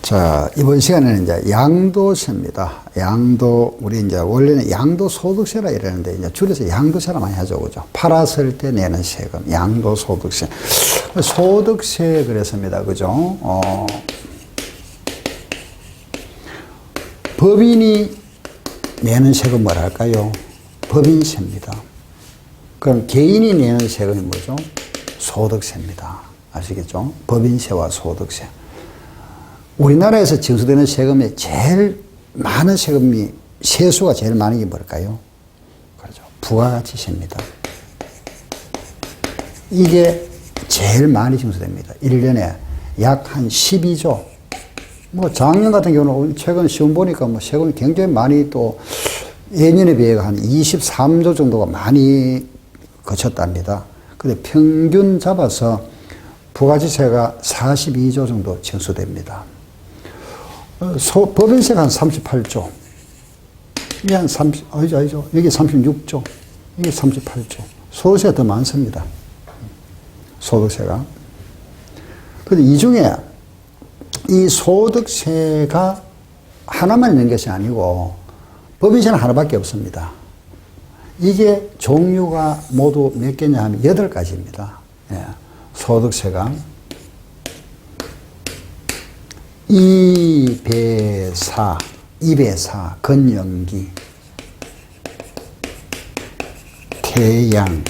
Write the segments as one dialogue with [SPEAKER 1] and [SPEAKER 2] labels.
[SPEAKER 1] 자, 이번 시간에는 이제 양도세입니다. 우리 이제 원래는 양도소득세라 이러는데, 이제 줄여서 양도세라 많이 하죠. 그죠? 팔았을 때 내는 세금, 양도소득세. 소득세 그랬습니다. 그죠? 법인이 내는 세금 뭐라 할까요? 법인세입니다. 그럼 개인이 내는 세금이 뭐죠? 소득세입니다. 아시겠죠? 법인세와 소득세. 우리나라에서 징수되는 세금이 제일 많은 세금이, 세수가 제일 많은 게 뭘까요? 그렇죠. 부가가치세입니다. 이게 제일 많이 징수됩니다. 1년에 약 한 12조. 뭐 작년 같은 경우는 최근 시험 보니까 뭐 세금이 굉장히 많이 또 예년에 비해 한 23조 정도가 많이 거쳤답니다. 근데 평균 잡아서 부가가치세가 42조 정도 징수됩니다. 법인세가 한 38조. 이게 한 30, 아니죠. 여기 36조. 이게 38조. 소득세가 더 많습니다. 소득세가. 근데 이 중에 이 소득세가 하나만 있는 것이 아니고 법인세는 하나밖에 없습니다. 이게 종류가 모두 몇 개냐 하면 8가지입니다. 예. 소득세가 2배사, 건연기, 태양,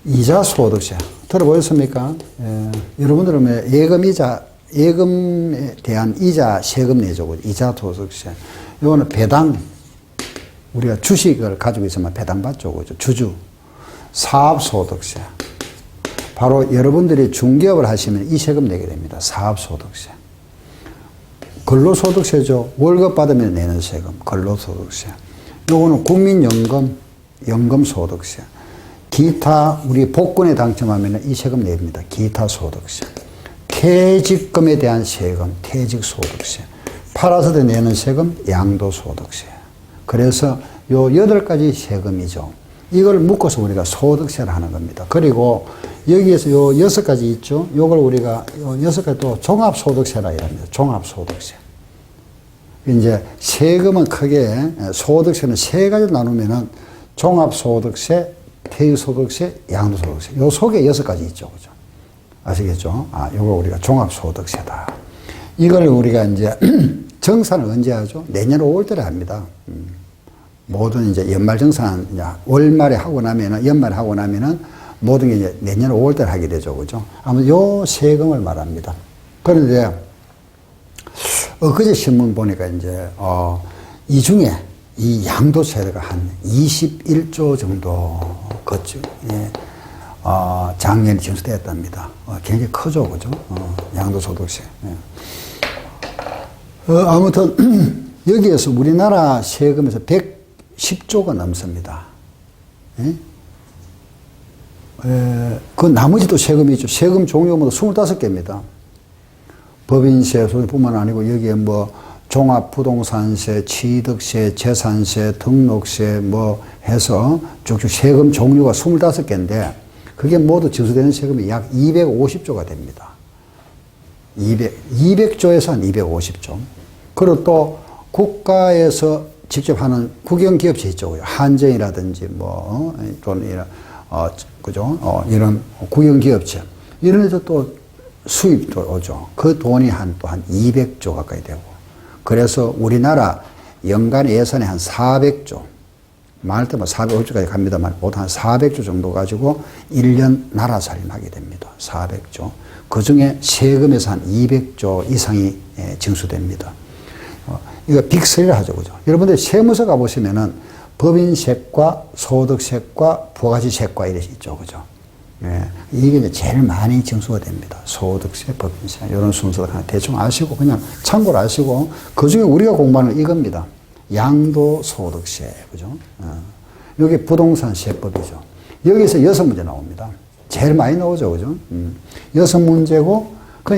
[SPEAKER 1] 이자소득세. 들어보셨습니까? 예. 여러분들은 예금에 대한 이자 세금 내죠. 이자소득세. 이거는 배당. 우리가 주식을 가지고 있으면 배당 받죠. 그죠? 주주. 사업소득세. 바로 여러분들이 중개업을 하시면 이 세금 내게 됩니다. 사업소득세. 근로소득세죠. 월급 받으면 내는 세금, 근로소득세. 요거는 국민연금, 연금소득세. 기타, 우리 복권에 당첨하면 이 세금 냅니다. 기타소득세. 퇴직금에 대한 세금, 퇴직소득세. 팔아서 내는 세금, 양도소득세. 그래서 요 8가지 세금이죠. 이걸 묶어서 우리가 소득세를 하는 겁니다. 그리고 여기에서 요 6가지 있죠. 요걸 우리가 요 6가지 또 종합소득세라 이랍니다. 종합소득세. 이제 세금은 크게 소득세는 3가지로 나누면은 종합소득세, 퇴직소득세, 양도소득세. 요 속에 6가지 있죠. 그죠? 아시겠죠? 요거 우리가 종합소득세다. 이걸 우리가 이제 정산을 언제 하죠? 내년 5월달에 합니다. 모든 이제 연말정산, 월말에 하고 나면은, 연말에 하고 나면은 모든 게 이제 내년 5월달에 하게 되죠. 그죠? 아무튼 요 세금을 말합니다. 그런데, 엊그제 신문 보니까 이제, 이 중에 이 양도세가 한 21조 정도 예, 작년에 징수되었답니다. 굉장히 크죠. 그죠? 양도소득세. 예. 아무튼, 여기에서 우리나라 세금에서 110조가 넘습니다. 예? 그 나머지도 세금이 있죠. 세금 종류가 모두 25개입니다. 법인세, 소득뿐만 아니고 여기에 뭐 종합부동산세, 취득세, 재산세, 등록세 뭐 해서 쭉쭉 세금 종류가 25개인데 그게 모두 징수되는 세금이 약 250조가 됩니다. 200조에서 한 250조. 그리고 또 국가에서 직접 하는 국영기업체 있죠. 한전이라든지 뭐 또는 이런 그죠? 이런 국영기업체 이런 데서 또 수입도 오죠. 그 돈이 또 한 200조 가까이 되고. 그래서 우리나라 연간 예산이 한 400조. 많을 때만 450조까지 갑니다만 보통 한 400조 정도 가지고 1년 나라 살림하게 됩니다. 400조. 그 중에 세금에서 한 200조 이상이 징수됩니다. 이거 빅3를 하죠. 그죠? 여러분들 세무서 가보시면은 법인세과 소득세과 부가가치세과 이렇게 있죠. 그죠? 예. 이게 이제 제일 많이 징수가 됩니다. 소득세, 법인세. 이런 순서를 하나 대충 아시고 그냥 참고를 아시고 그 중에 우리가 공부하는 이겁니다. 양도소득세. 그죠? 여기 부동산세법이죠. 여기서 6문제 나옵니다. 제일 많이 나오죠. 그죠? 6문제고,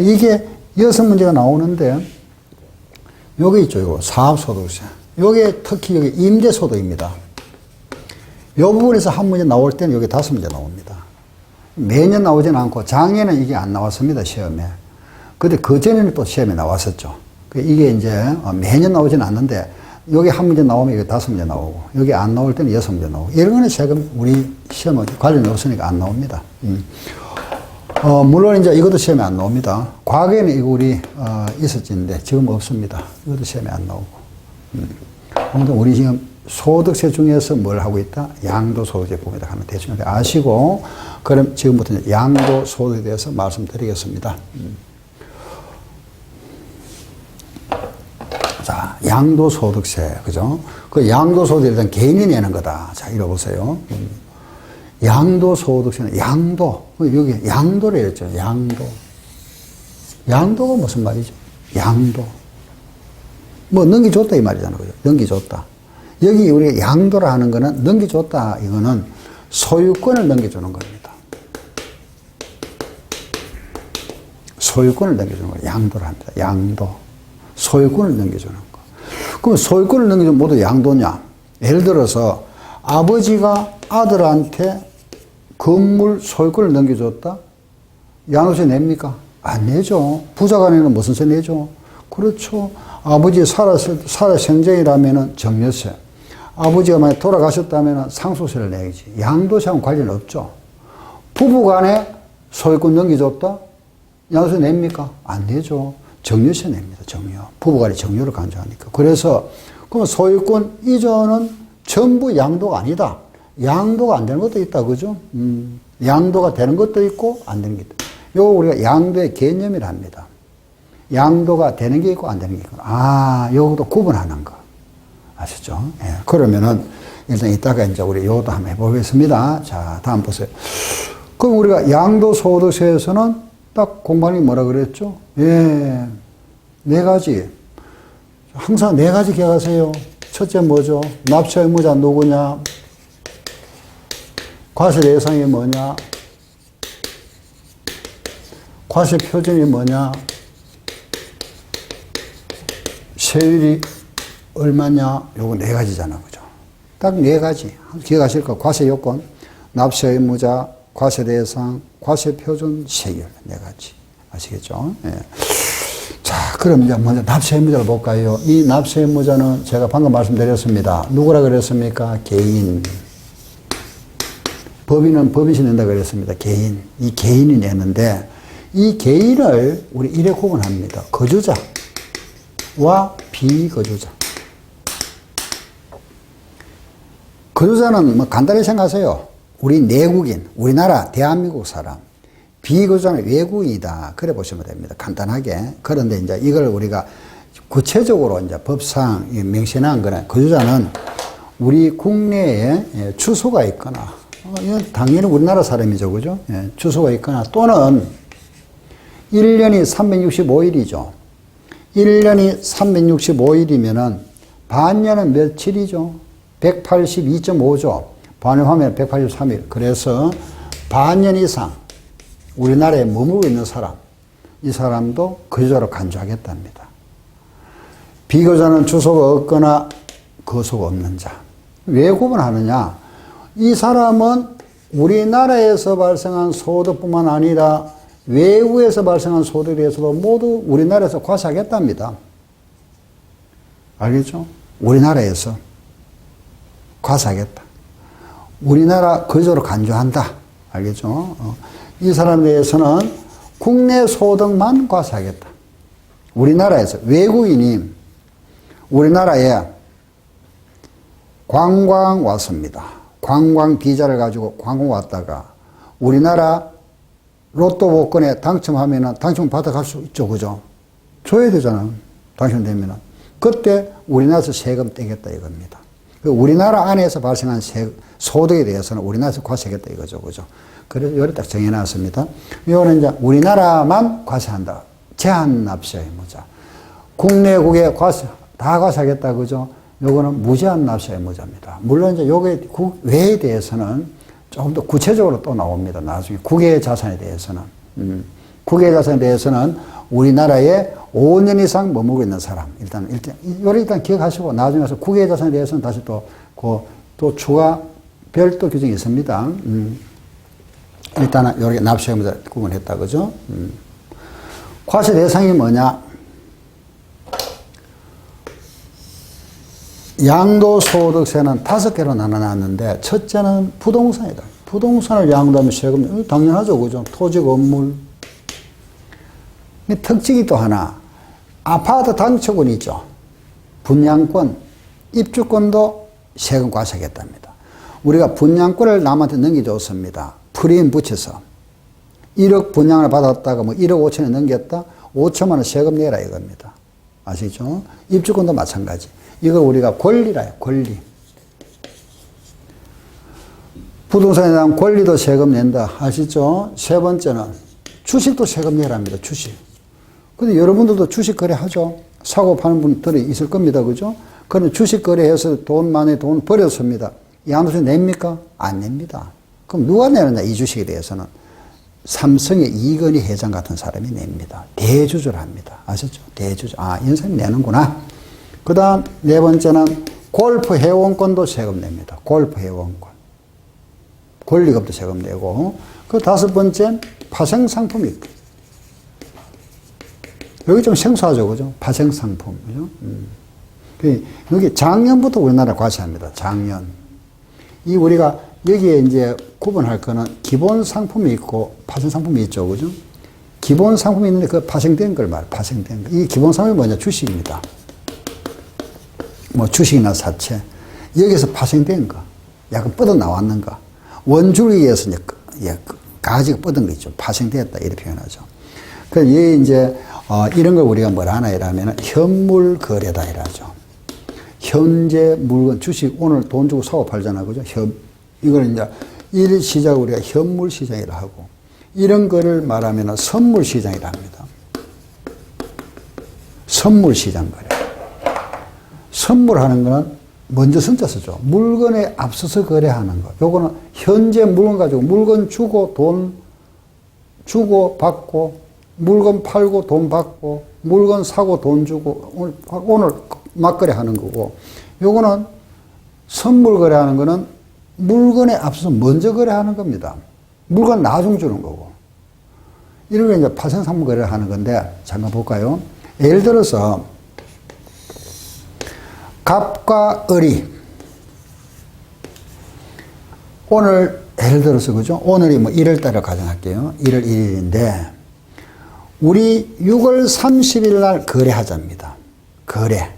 [SPEAKER 1] 이게 6문제가 나오는데 요게 있죠. 요거 사업소득세. 요게 특히 여기 임대소득입니다. 요 부분에서 한 문제 나올 때는 여기 5문제 나옵니다. 매년 나오지는 않고 작년에는 이게 안 나왔습니다. 시험에. 근데 그 전에는 또 시험에 나왔었죠. 이게 이제 매년 나오지는 않는데, 여기 한 문제 나오면 여기 5문제 나오고, 여기 안 나올 때는 6문제 나오고, 이런 거는 세금 우리 시험은 관련이 없으니까 안 나옵니다. 물론 이제 이것도 시험에 안 나옵니다. 과거에는 이거 우리, 있었는데 지금 없습니다. 이것도 시험에 안 나오고. 아무튼 우리 지금 소득세 중에서 뭘 하고 있다? 양도소득세 부분이다 하면 대충 아시고, 그럼 지금부터 이제 양도소득에 대해서 말씀드리겠습니다. 자, 양도소득세, 그죠? 그 양도소득에 일단 개인이 내는 거다. 자, 읽어보세요. 양도소득세는 양도, 여기 양도를 했죠. 양도. 양도가 무슨 말이죠? 양도. 뭐, 넘기줬다 이 말이잖아요. 그죠? 넘기줬다. 여기 우리가 양도를 하는 거는 넘기줬다. 이거는 소유권을 넘겨주는 겁니다. 소유권을 넘겨주는 거예요. 양도를 합니다. 양도. 소유권을 넘겨주는 거. 그럼 소유권을 넘겨주면 모두 양도냐? 예를 들어서 아버지가 아들한테 건물 소유권을 넘겨줬다? 양도세 냅니까? 안 내죠. 부자가 내는 무슨 세 내죠? 그렇죠. 아버지 살아생전이라면 정려세. 아버지가 만약 돌아가셨다면 상속세를 내야지. 양도세하고는 관련 없죠. 부부 간에 소유권 넘겨줬다? 양도세 냅니까? 안 내죠. 정려세 냅니다. 정려. 부부 간에 정려를 간주하니까. 그래서 그럼 소유권 이전은 전부 양도가 아니다. 양도가 안 되는 것도 있다. 그죠? 양도가 되는 것도 있고 안 되는 게 있다. 요거 우리가 양도의 개념이라 합니다. 양도가 되는 게 있고 안 되는 게 있고. 아, 요것도 구분하는 거. 아시죠? 예. 그러면은 일단 이따가 이제 우리 요것도 한번 해보겠습니다. 자, 다음 보세요. 그럼 우리가 양도소득세에서는 딱 공부하는 게 뭐라 그랬죠? 예. 4가지. 항상 4가지 기억하세요. 첫째 뭐죠? 납세 의무자 누구냐? 과세 대상이 뭐냐? 과세 표준이 뭐냐? 세율이 얼마냐? 요거 4가지잖아. 그죠? 딱 4가지. 기억하실 거. 과세 요건, 납세 의무자, 과세 대상, 과세 표준, 세율. 4가지. 아시겠죠? 예. 자, 그럼 이제 먼저 납세 의무자를 볼까요? 이 납세 의무자는 제가 방금 말씀드렸습니다. 누구라 그랬습니까? 개인. 법인은 법인이 낸다 그랬습니다. 개인. 이 개인이 내는데, 이 개인을 우리 이래 구분합니다. 거주자와 비거주자. 거주자는 뭐 간단히 생각하세요. 우리 내국인, 우리나라, 대한민국 사람. 비거주자는 외국인이다. 그래 보시면 됩니다. 간단하게. 그런데 이제 이걸 우리가 구체적으로 이제 법상 명시한 거는 거주자는 우리 국내에 주소가 있거나, 이건 당연히 우리나라 사람이죠. 그죠? 예, 주소가 있거나 또는 1년이 365일이죠. 1년이 365일이면은 반년은 며칠이죠? 182.5죠. 반년하면 183일. 그래서 반년 이상 우리나라에 머물고 있는 사람, 이 사람도 거주자로 간주하겠답니다. 비거주자는 주소가 없거나 거소가 없는 자. 왜 구분하느냐? 이 사람은 우리나라에서 발생한 소득뿐만 아니라 외국에서 발생한 소득에 대해서도 모두 우리나라에서 과세하겠답니다. 알겠죠? 우리나라에서 과세하겠다. 우리나라 거주자로 간주한다. 알겠죠? 이 사람에 대해서는 국내 소득만 과세하겠다. 우리나라에서 외국인이 우리나라에 관광 왔습니다. 관광 비자를 가지고 관광 왔다가 우리나라 로또 복권에 당첨하면은 당첨 받아갈 수 있죠. 그죠? 줘야 되잖아. 당첨되면은. 그때 우리나라에서 세금 떼겠다 이겁니다. 우리나라 안에서 발생한 소득에 대해서는 우리나라에서 과세하겠다 이거죠. 그죠? 그래서 이걸 딱 정해놨습니다. 이거는 이제 우리나라만 과세한다. 제한 납세 의무자. 국내국에 다 과세하겠다. 그죠? 요거는 무제한 납세 의무자입니다. 물론 이제 요게 외에 대해서는 조금 더 구체적으로 또 나옵니다. 나중에 국외 자산에 대해서는. 국외 자산에 대해서는 우리나라에 5년 이상 머물고 있는 사람. 요를 일단 기억하시고 나중에 가서 국외 자산에 대해서는 다시 또 추가 별도 규정이 있습니다. 일단은 요렇게 납세 의무자 구분했다. 그죠? 과세 대상이 뭐냐? 양도소득세는 5개로 나눠놨는데 첫째는 부동산이다. 부동산을 양도하면 세금 당연하죠. 그죠? 토지, 건물. 특징이 또 하나. 아파트 당초권이 있죠. 분양권, 입주권도 세금 과세하겠답니다. 우리가 분양권을 남한테 넘겨줬습니다. 프리임 붙여서 1억 분양을 받았다가 뭐 1억 5천에 넘겼다. 5천만 원 세금 내라 이겁니다. 아시죠? 입주권도 마찬가지. 이걸 우리가 권리라 해요. 권리. 부동산에 대한 권리도 세금 낸다. 아시죠? 세 번째는 주식도 세금 내랍니다. 주식. 근데 여러분들도 주식 거래하죠? 사고 파는 분들이 있을 겁니다. 그죠? 그런데 주식 거래해서 돈 많이 돈 벌였습니다. 양도세 냅니까? 안 냅니다. 그럼 누가 내느냐? 이 주식에 대해서는 삼성의 이건희 회장 같은 사람이 냅니다. 대주주를 합니다. 아셨죠? 대주주. 아, 이런 사람이 내는구나. 그 다음 네 번째는 골프 회원권도 세금 냅니다. 골프 회원권. 권리금도 세금 내고. 그 다섯 번째 파생상품이 있고. 여기 좀 생소하죠. 그죠? 파생상품. 그죠? 여기 작년부터 우리나라 과세합니다. 작년. 이 우리가 여기에 이제 구분할 거는 기본 상품이 있고 파생 상품이 있죠. 그죠? 기본 상품이 있는데 그 파생된 걸 말해요. 파생된 거. 이 기본 상품이 뭐냐? 주식입니다. 뭐 주식이나 사채. 여기서 파생된 거. 약간 뻗어 나왔는 거. 원줄기에서 이제 가지가 뻗은 거 있죠. 파생되었다. 이렇게 표현하죠. 그래서 이 이제 이런 걸 우리가 뭐라 하나 이러면 현물 거래다 이러죠. 현재 물건, 주식 오늘 돈 주고 사고 팔잖아. 그죠? 이걸 이제 일 시작 우리가 현물 시장이라 하고 이런 거를 말하면 선물 시장이라 합니다. 선물 시장 거래. 선물하는 거는 먼저 선자 쓰죠. 물건에 앞서서 거래하는 거. 요거는 현재 물건 가지고 물건 주고 돈 주고 받고 물건 팔고 돈 받고 물건 사고 돈 주고 오늘 막거래 하는 거고 요거는 선물 거래하는 거는 물건에 앞서서 먼저 거래하는 겁니다. 물건 나중 주는 거고. 이런 게 이제 파생상품 거래를 하는 건데 잠깐 볼까요? 예를 들어서 갑과 을이 오늘 예를 들어서 그죠? 오늘이 뭐 1월 달을 가정할게요. 1월 1일인데 우리 6월 30일 날 거래하자입니다. 거래.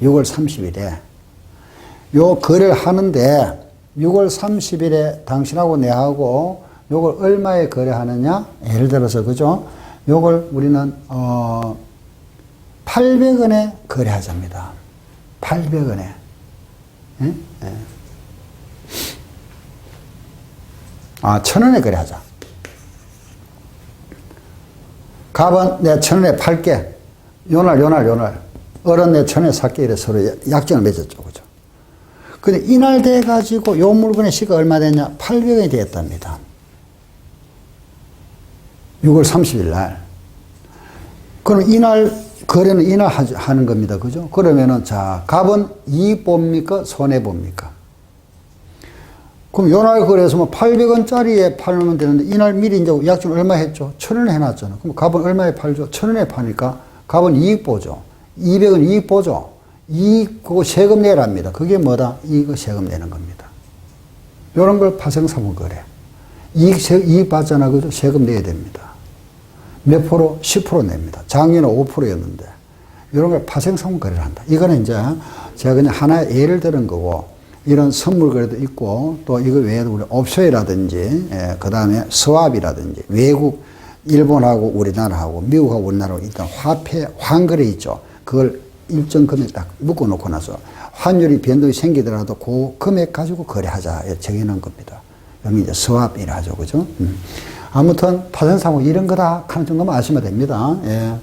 [SPEAKER 1] 6월 30일에 요 거래를 하는데 6월 30일에 당신하고 내하고 요걸 얼마에 거래하느냐? 예를 들어서 그죠? 요걸 우리는 800원에 거래하자입니다. 800원에. 예? 예. 아, 1000원에 거래하자. 갑은 내가 1000원에 팔게. 요날. 을은 내 1000원에 살게. 이래 서로 약정을 맺었죠. 그죠? 근데 이날 돼가지고 요 물건의 시가 얼마 됐냐? 800원이 되었답니다. 6월 30일 날. 그럼 이날, 거래는 이날 하는 겁니다. 그죠? 그러면은, 자, 갑은 이익 봅니까? 손해 봅니까? 그럼 요날 거래해서 뭐 800원짜리에 팔면 되는데, 이날 미리 이제 약정 얼마 했죠? 1000원에 해놨잖아. 그럼 갑은 얼마에 팔죠? 1000원에 파니까 갑은 이익 보죠. 200원 이익 보죠. 이익, 그거 세금 내랍니다. 그게 뭐다? 이거 세금 내는 겁니다. 요런 걸 파생상품 거래. 이익 받잖아. 그죠? 세금 내야 됩니다. 몇 프로? 10% 냅니다. 작년에 5%였는데. 이런 걸 파생상품 거래를 한다. 이거는 이제 제가 그냥 하나의 예를 들은 거고, 이런 선물 거래도 있고, 또 이거 외에도 우리 옵션이라든지, 그 다음에 스왑이라든지, 외국, 일본하고 우리나라하고, 미국하고 우리나라하고 일단 화폐, 환거래 있죠. 그걸 일정 금액 딱 묶어놓고 나서 환율이 변동이 생기더라도 그 금액 가지고 거래하자. 정해놓은 겁니다. 여기 이제 스왑이라 하죠. 그죠? 아무튼 파생상품 이런 거다 하는 정도만 아시면 됩니다. 예.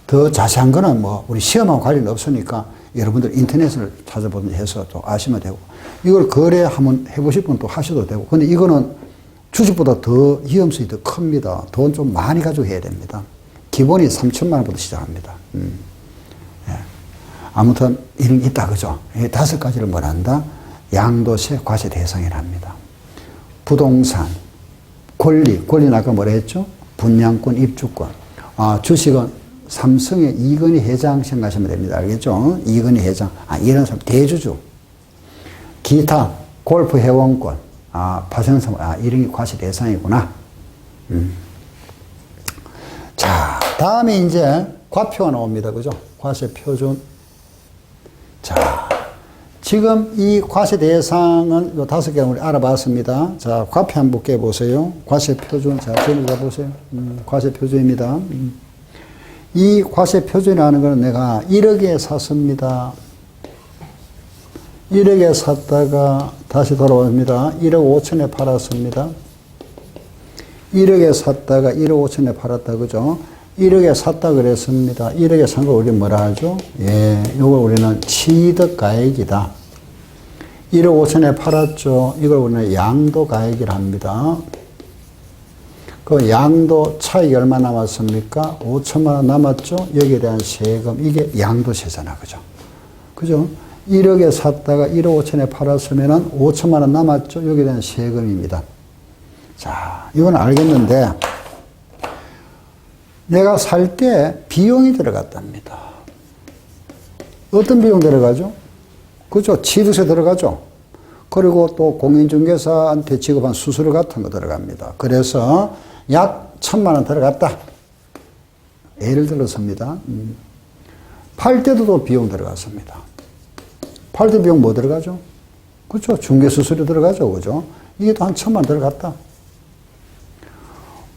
[SPEAKER 1] 더 자세한 거는 뭐 우리 시험하고 관련 없으니까 여러분들 인터넷을 찾아보든지 해서 또 아시면 되고 이걸 거래 한번 해보실 분 또 하셔도 되고 근데 이거는 주식보다 더 위험성이 더 큽니다. 돈 좀 많이 가지고 해야 됩니다. 기본이 3천만 원부터 시작합니다. 예. 아무튼 이런 게 있다 그죠? 이 5가지를 뭘 한다? 양도세 과세 대상이랍니다. 부동산 권리는 아까 뭐라 했죠? 분양권, 입주권. 주식은 삼성의 이건희 회장 생각하시면 됩니다. 알겠죠? 이건희 회장. 이런 사람 대주주. 기타, 골프 회원권. 파생성, 이런 게 과세 대상이구나. 자, 다음에 이제 과표가 나옵니다. 그죠? 과세 표준. 자, 지금 이 과세 대상은 요 5개 우리 알아봤습니다. 자, 과표 한번 깨보세요. 과세 표준. 자, 저기 가보세요. 과세 표준입니다. 이 과세 표준이라는 거는 내가 1억에 샀습니다. 1억에 샀다가 다시 돌아옵니다. 1억 5천에 팔았습니다. 1억에 샀다가 1억 5천에 팔았다. 그죠? 1억에 샀다 그랬습니다. 1억에 산 걸 우리 뭐라 하죠? 예, 이걸 우리는 취득가액이다. 1억 5천에 팔았죠. 이걸 우리는 양도가액이라 합니다. 그 양도 차익이 얼마 남았습니까? 5천만 원 남았죠? 여기에 대한 세금, 이게 양도세잖아. 그죠? 그죠? 1억에 샀다가 1억 5천에 팔았으면 5천만 원 남았죠? 여기에 대한 세금입니다. 자, 이건 알겠는데, 내가 살 때 비용이 들어갔답니다. 어떤 비용 들어가죠? 그죠? 취득세 들어가죠? 그리고 또 공인중개사한테 지급한 수수료 같은 거 들어갑니다. 그래서 약 1,000만 원 들어갔다. 예를 들어서입니다. 팔 때도 또 비용 들어갔습니다. 팔 때 비용 뭐 들어가죠? 그렇죠? 중개수수료 들어가죠. 그죠? 이게 또 한 1,000만 원 들어갔다.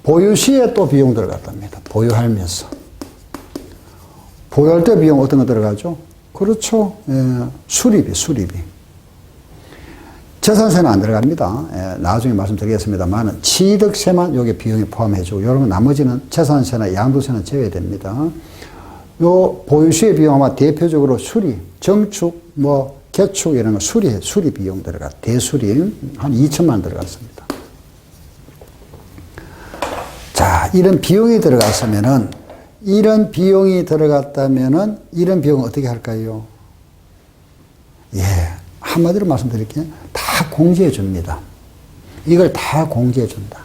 [SPEAKER 1] 보유 시에 또 비용 들어갔답니다. 보유하면서. 보유할 때 비용 어떤 거 들어가죠? 그렇죠. 예, 수리비. 재산세는 안 들어갑니다. 예, 나중에 말씀드리겠습니다만 취득세만 여기 비용에 포함해주고 여러분 나머지는 재산세나 양도세는 제외됩니다. 요 보유시의 비용 아마 대표적으로 수리, 정축, 개축 이런 거 수리 비용 들어가 대수리 한 2천만 원 들어갔습니다. 자, 이런 비용이 들어갔다면은 이런 비용은 어떻게 할까요? 예, 한마디로 말씀드릴게요. 다 공제해 줍니다. 이걸 다 공제해 준다.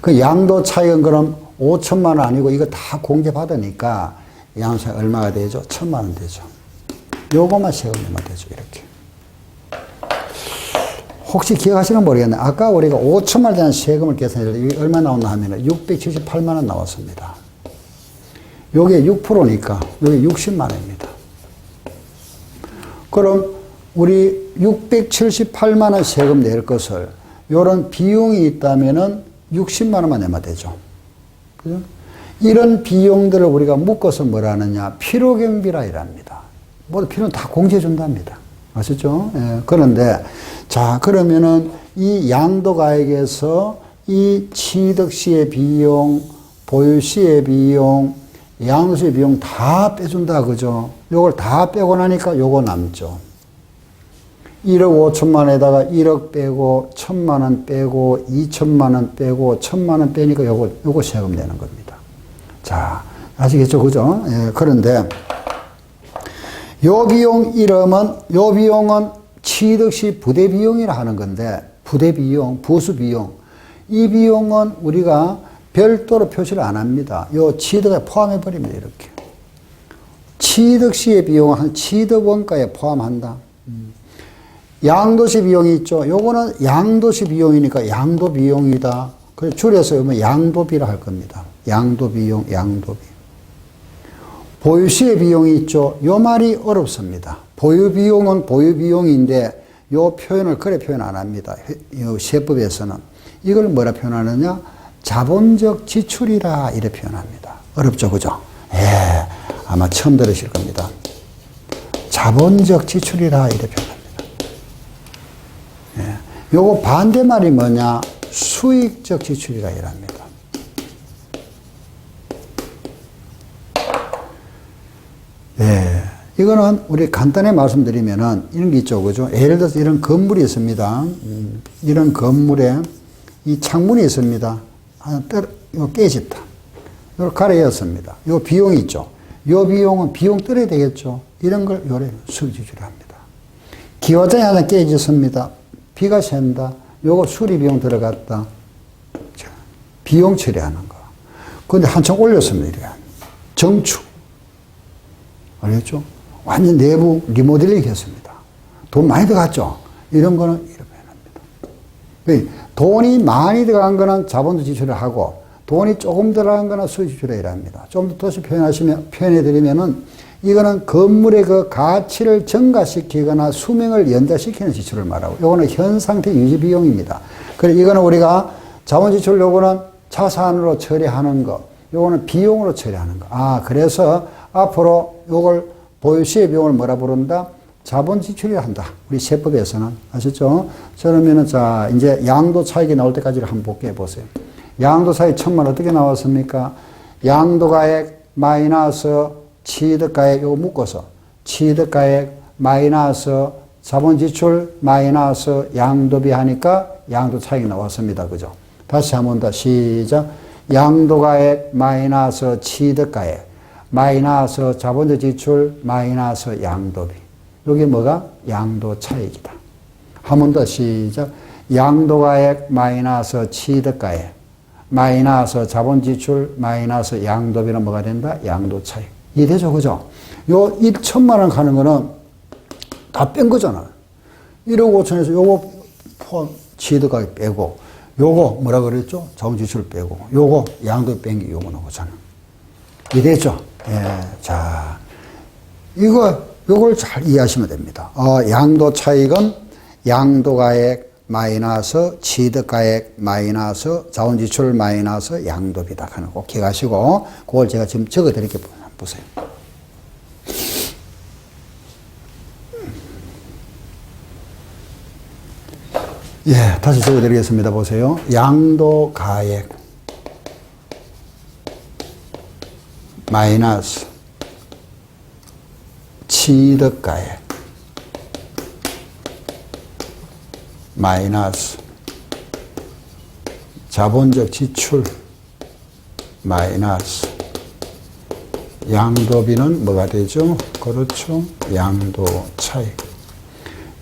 [SPEAKER 1] 그 양도 차익은 그럼 5천만 원 아니고 이거 다 공제 받으니까 양도차익 얼마가 되죠? 1,000만 원 되죠. 요거만 세금 내면 되죠. 이렇게. 혹시 기억하시는 모르겠네. 아까 우리가 5천만 원에 대한 세금을 계산했을 때 이게 얼마 나왔나 하면 678만 원 나왔습니다. 요게 6%니까 요게 60만 원입니다. 그럼 우리 678만 원 세금 낼 것을 요런 비용이 있다면은 60만 원만 내면 되죠. 그죠? 이런 비용들을 우리가 묶어서 뭐라 하느냐? 필요경비라 이랍니다. 모두 필요는 다 공제해 준답니다. 아시죠? 예, 그런데, 자, 그러면은 이 양도가액에서 이 취득시의 비용, 보유시의 비용, 양도시의 비용 다 빼준다. 그죠? 요걸 다 빼고 나니까 요거 남죠. 1억 5천만 원에다가 1억 빼고, 1,000만 원 빼고, 2천만 원 빼고, 1,000만 원 빼니까 요거 세금 내는 겁니다. 자, 아시겠죠? 그죠? 예, 그런데, 요 비용은 취득시 부대비용이라 하는 건데, 부대비용, 부수비용. 이 비용은 우리가 별도로 표시를 안 합니다. 요 취득에 포함해버립니다. 이렇게. 취득시의 비용은 취득원가에 포함한다. 양도시 비용이 있죠. 요거는 양도시 비용이니까 양도비용이다. 그래서 줄여서 양도비라 할 겁니다. 양도비용, 양도비. 보유시의 비용이 있죠. 요 말이 어렵습니다. 보유비용은 보유비용인데 요 표현을 그래 표현 안 합니다. 세법에서는. 이걸 뭐라 표현하느냐? 자본적 지출이라 이래 표현합니다. 어렵죠. 그죠? 예, 아마 처음 들으실 겁니다. 자본적 지출이라 이래 표현합니다. 예, 요거 반대말이 뭐냐? 수익적 지출이라 이랍니다. 예, 이거는 우리 간단히 말씀드리면은 이런 게 있죠. 그죠? 예를 들어서 이런 건물이 있습니다. 이런 건물에 이 창문이 있습니다. 하나 깨졌다. 이걸 갈아였습니다. 요 비용이 있죠. 요 비용은 비용 떨어야 되겠죠. 이런 걸 요래 수익지출을 합니다. 기와장이 하나 깨졌습니다. 비가 샌다. 요거 수리 비용 들어갔다. 자, 비용 처리하는 거. 근데 한층 올렸습니다. 이래. 정축. 알겠죠? 완전 내부 리모델링 했습니다. 돈 많이 들어갔죠? 이런 거는 이렇게 합니다. 돈이 많이 들어간 거는 자본도 지출을 하고, 돈이 조금 들어간 거는 수익 지출을 해야 합니다. 좀 더 표현해드리면은, 이거는 건물의 그 가치를 증가시키거나 수명을 연장시키는 지출을 말하고, 요거는 현 상태 유지 비용입니다. 그래, 이거는 우리가 자본 지출 요거는 자산으로 처리하는 거, 요거는 비용으로 처리하는 거. 그래서 앞으로 요걸 보유 시의 비용을 뭐라 부른다? 자본 지출이라 한다. 우리 세법에서는. 아셨죠? 그러면은 자, 이제 양도 차익이 나올 때까지를 한번 볼게요. 보세요. 양도 차익 1,000만 어떻게 나왔습니까? 양도가액 마이너스 취득가액 요거 묶어서 취득가액 마이너스 자본지출 마이너스 양도비 하니까 양도 차익이 나왔습니다. 그죠? 다시 한번 더 시작. 양도가액 마이너스 취득가액 마이너스 자본지출 마이너스 양도비. 여기 뭐가? 양도 차익이다. 한 번 더 시작. 양도가액 마이너스 취득가액 마이너스 자본지출 마이너스 양도비는 뭐가 된다? 양도 차익. 이해되죠? 그죠? 요 1,000만 원 가는 거는 다 뺀 거잖아. 1억 5천에서 요거 포함 취득가액 빼고, 요거 뭐라 그랬죠? 자본지출 빼고, 요거 양도 뺀 게 요거 나오잖아. 이해되죠? 예. 자, 요걸 잘 이해하시면 됩니다. 양도 차익은 양도가액 마이너스 취득가액 마이너스 자본지출 마이너스 양도비다 하는 거 기억하시고, 그걸 제가 지금 적어 드릴게요. 보세요. 예, 다시 적어 드리겠습니다. 보세요. 양도가액 마이너스 취득가액 마이너스 자본적 지출 마이너스 양도비는 뭐가 되죠? 그렇죠. 양도 차익.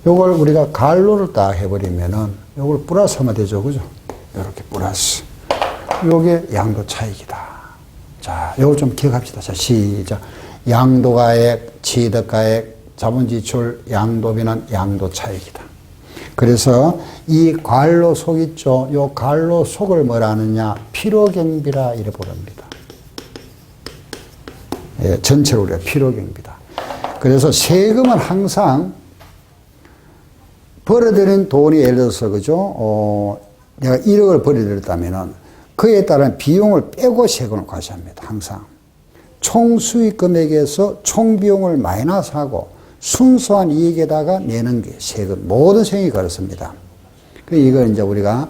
[SPEAKER 1] 요걸 우리가 갈로를 딱 해버리면은 요걸 플러스 하면 되죠. 그죠? 이렇게 플러스. 요게 양도 차익이다. 자, 요걸 좀 기억합시다. 자, 시작. 양도가액, 취득가액, 자본지출, 양도비는 양도 차익이다. 그래서 이 관로 속 있죠. 요 관로 속을 뭐라 하느냐? 필요경비라 이래 부릅니다. 예, 전체로 우리가 필요경비다. 그래서 세금은 항상 벌어들인 돈이 예를 들어서, 그죠? 내가 1억을 벌어들였다면은 그에 따른 비용을 빼고 세금을 과세합니다. 항상. 총 수익 금액에서 총 비용을 마이너스하고 순수한 이익에다가 내는 게 세금. 모든 세금이 그렇습니다. 이거 이제 우리가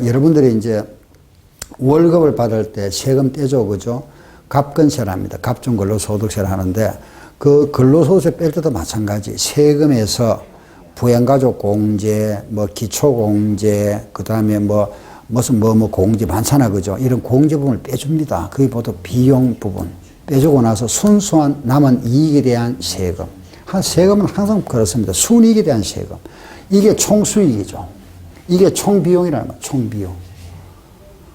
[SPEAKER 1] 여러분들이 이제 월급을 받을 때 세금 떼죠. 그죠? 갑근세를 합니다. 갑중근로소득세를 하는데 그 근로소득세 뺄 때도 마찬가지. 세금에서 부양가족공제, 뭐 기초공제, 그 다음에 무슨 공제 많잖아. 그죠? 이런 공제 부분을 빼줍니다. 그게 보통 비용 부분. 빼주고 나서 순수한 남은 이익에 대한 세금. 세금은 항상 그렇습니다. 순이익에 대한 세금. 이게 총수익이죠. 이게 총비용이라는 거예요. 총비용.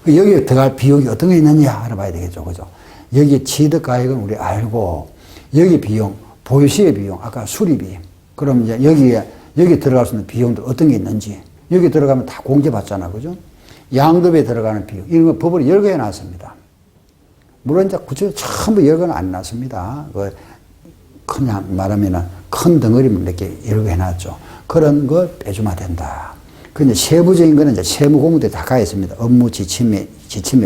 [SPEAKER 1] 여기에 들어갈 비용이 어떤 게 있느냐 알아봐야 되겠죠. 그죠? 여기 취득가액은 우리 알고, 여기 비용, 보유시의 비용, 아까 수리비. 그럼 이제 여기 들어갈 수 있는 비용들 어떤 게 있는지. 여기 들어가면 다 공제받잖아. 그죠? 양도비에 들어가는 비용. 이런 거 법으로 여러 개 해놨습니다. 물론 이제 구체적으로 전부 여러 개는 안 놨습니다. 그냥 말하면은 큰 덩어리만 몇 개 여러 개 해놨죠. 그런 거 빼주면 된다. 근데 세부적인 거는 이제 세무공부에 다 가 있습니다. 업무 지침에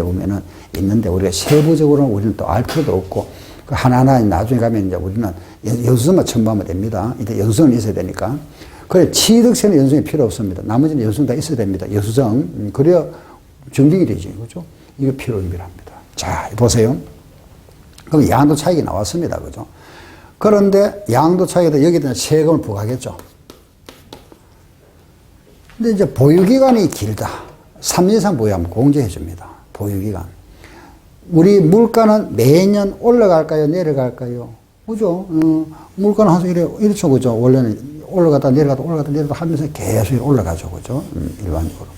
[SPEAKER 1] 보면은 있는데 우리가 세부적으로는 우리는 또 알 필요도 없고, 그 하나하나 나중에 가면 이제 우리는 연수증만 첨부하면 됩니다. 이때 연수증은 있어야 되니까. 그래, 취득세는 연수증이 필요 없습니다. 나머지는 연수증 다 있어야 됩니다. 연수증. 그래야 증빙이 되지. 그죠? 이거 필요합니다. 자, 보세요. 그럼 양도 차익이 나왔습니다. 그죠? 그런데 양도 차익에다 여기다 세금을 부과하겠죠. 근데 이제 보유기간이 길다. 3년 이상 보유하면 공제해 줍니다. 보유기간. 우리 물가는 매년 올라갈까요? 내려갈까요? 그죠? 물가는 항상 이렇죠. 그죠? 원래는 올라갔다 내려갔다 하면서 계속 올라가죠. 그죠? 일반적으로.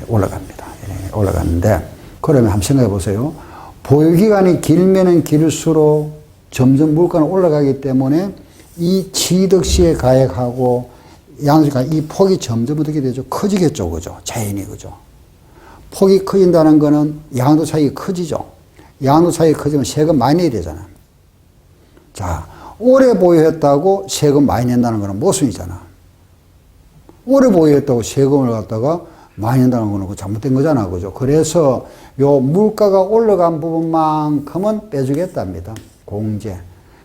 [SPEAKER 1] 올라갑니다. 올라가는데, 그러면 한번 생각해 보세요. 보유기간이 길면은 길수록 점점 물가는 올라가기 때문에 이 취득시에 가액하고 양도가 이 폭이 점점 어떻게 되죠? 커지겠죠, 그죠? 자연히, 그죠? 폭이 커진다는 거는 양도 차익이 커지죠. 양도 차익이 커지면 세금 많이 내야 되잖아. 자, 오래 보유했다고 세금 많이 낸다는 거는 모순이잖아. 오래 보유했다고 세금을 갖다가 많이 낸다는 거는 잘못된 거잖아, 그죠? 그래서 요 물가가 올라간 부분만큼은 빼주겠답니다. 공제.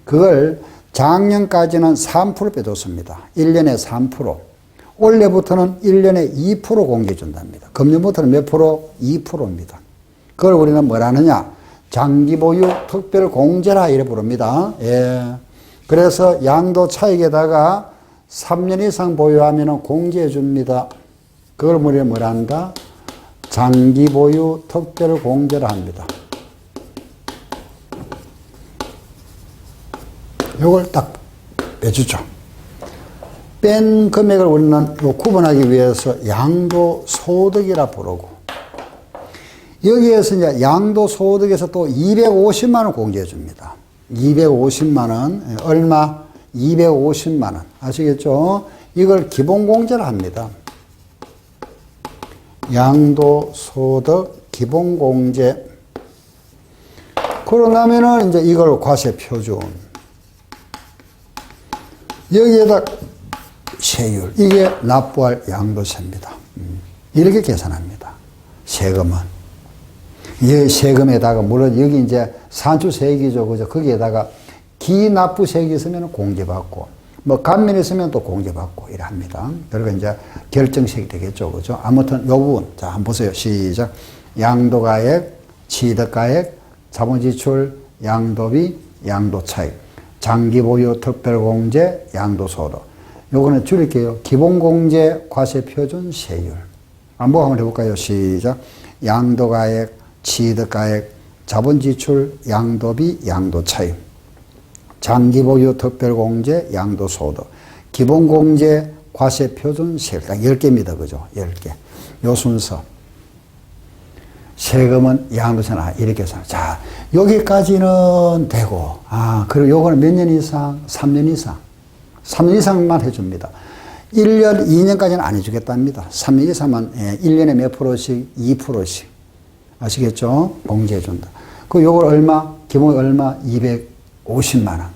[SPEAKER 1] 그걸 작년까지는 3% 빼줬습니다. 1년에 3%. 올해부터는 1년에 2% 공제해 준답니다. 금년부터는 몇 프로? 2%입니다. 그걸 우리는 뭐라 하느냐? 장기 보유 특별 공제라 이래 부릅니다. 예. 그래서 양도 차익에다가 3년 이상 보유하면 공제해 줍니다. 그걸 우리는 뭐라 한다? 장기 보유 특별 공제라 합니다. 요걸 딱 빼주죠. 뺀 금액을 우리는 구분하기 위해서 양도소득이라 부르고, 여기에서 이제 양도소득에서 또 250만 원 공제해 줍니다. 250만 원. 얼마? 250만 원. 아시겠죠? 이걸 기본공제라 합니다. 양도소득 기본공제. 그러려면은 이제 이걸 과세표준. 여기에다 세율. 이게 납부할 양도세입니다. 이렇게 계산합니다. 세금은. 이 세금에다가, 물론 여기 이제 산출세액이죠. 그죠? 거기에다가 기납부세액이 있으면 공제받고, 뭐 감면이 있으면 또 공제받고 이랍니다. 그리고 이제 결정세액이 되겠죠. 그죠? 아무튼 요 부분. 자, 한번 보세요. 시작. 양도가액, 취득가액, 자본지출, 양도비, 양도차익, 장기보유 특별공제, 양도소득. 요거는 줄일게요. 기본공제, 과세표준, 세율. 한번 해볼까요? 시작. 양도가액, 취득가액, 자본지출, 양도비, 양도차익, 장기보유 특별공제, 양도소득, 기본공제, 과세표준, 세율. 딱 10개입니다. 그죠? 10개. 요 순서. 세금은 양도세나 이렇게 해서. 자, 여기까지는 되고, 그리고 요거는 몇 년 이상? 3년 이상. 3년 이상만 해줍니다. 1년, 2년까지는 안 해주겠답니다. 3년 이상만, 1년에 몇 프로씩? 2%씩. 아시겠죠? 공제해준다. 그 요걸 얼마? 기본 얼마? 250만 원.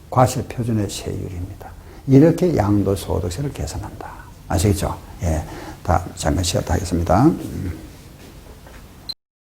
[SPEAKER 1] 과세표준의 세율입니다. 이렇게 양도소득세를 계산한다. 아시겠죠? 예. 잠깐 쉬었다 하겠습니다.